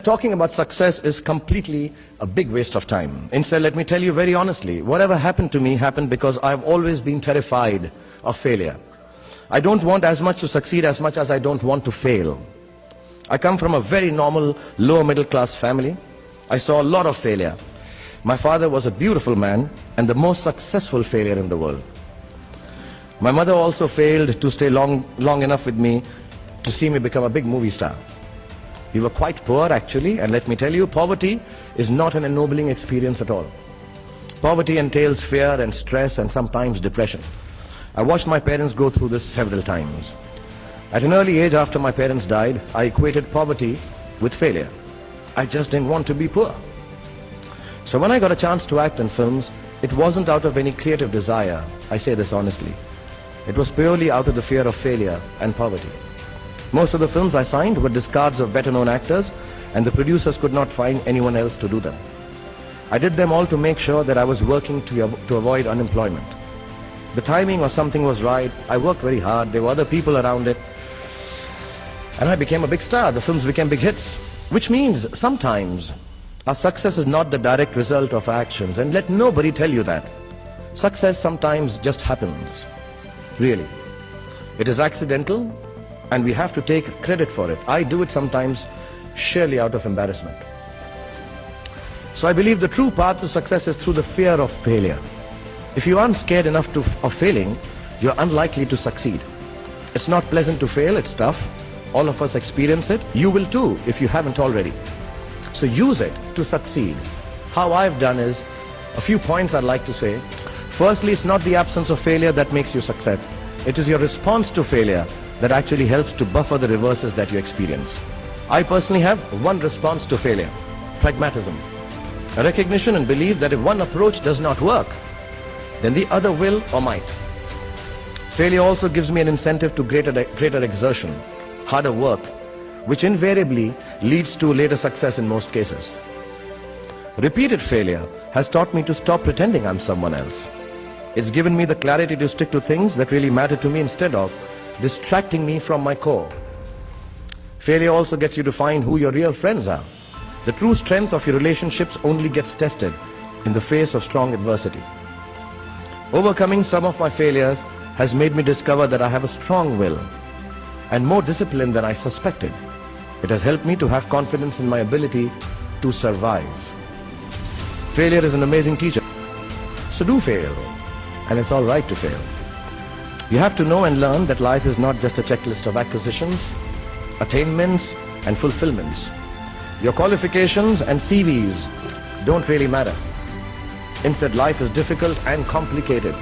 Talking about success is completely a big waste of time. Instead, let me tell you very honestly, whatever happened to me happened because I've always been terrified of failure. I don't want as much to succeed as much as I don't want to fail. I come from a very normal, lower middle class family. I saw a lot of failure. My father was a beautiful man and the most successful failure in the world. My mother also failed to stay long enough with me to see me become a big movie star. We were quite poor actually, and let me tell you, poverty is not an ennobling experience at all. Poverty entails fear and stress and sometimes depression. I watched my parents go through this several times. At an early age after my parents died, I equated poverty with failure. I just didn't want to be poor. So when I got a chance to act in films, it wasn't out of any creative desire, I say this honestly. It was purely out of the fear of failure and poverty. Most of the films I signed were discards of better-known actors, and the producers could not find anyone else to do them. I did them all to make sure that I was working to avoid unemployment. The timing or something was right, I worked very hard, there were other people around it, and I became a big star. The films became big hits. Which means sometimes our success is not the direct result of our actions, and let nobody tell you that. Success sometimes just happens, really. It is accidental, and we have to take credit for it. I do it sometimes sheerly out of embarrassment. So I believe the true path to success is through the fear of failure. If you aren't scared enough of failing, you're unlikely to succeed. It's not pleasant to fail, it's tough. All of us experience it. You will too if you haven't already. So use it to succeed. How I've done is, a few points I'd like to say. Firstly, it's not the absence of failure that makes you success. It is your response to failure that actually helps to buffer the reverses that you experience. I personally have one response to failure: pragmatism. A recognition and belief that if one approach does not work, then the other will or might. Failure also gives me an incentive to greater exertion, harder work, which invariably leads to later success in most cases. Repeated failure has taught me to stop pretending I'm someone else. It's given me the clarity to stick to things that really matter to me instead of distracting me from my core. Failure also gets you to find who your real friends are. The true strength of your relationships only gets tested in the face of strong adversity. Overcoming some of my failures has made me discover that I have a strong will and more discipline than I suspected. It has helped me to have confidence in my ability to survive. Failure is an amazing teacher. So do fail, and it's all right to fail. You have to know and learn that life is not just a checklist of acquisitions, attainments and fulfillments. Your qualifications and CVs don't really matter. Instead, life is difficult and complicated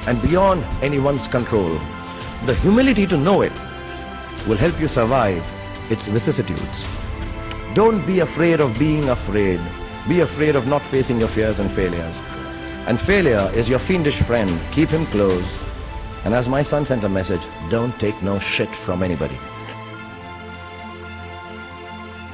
and beyond anyone's control. The humility to know it will help you survive its vicissitudes. Don't be afraid of being afraid. Be afraid of not facing your fears and failures. And failure is your fiendish friend. Keep him close. And as my son sent a message, don't take no shit from anybody.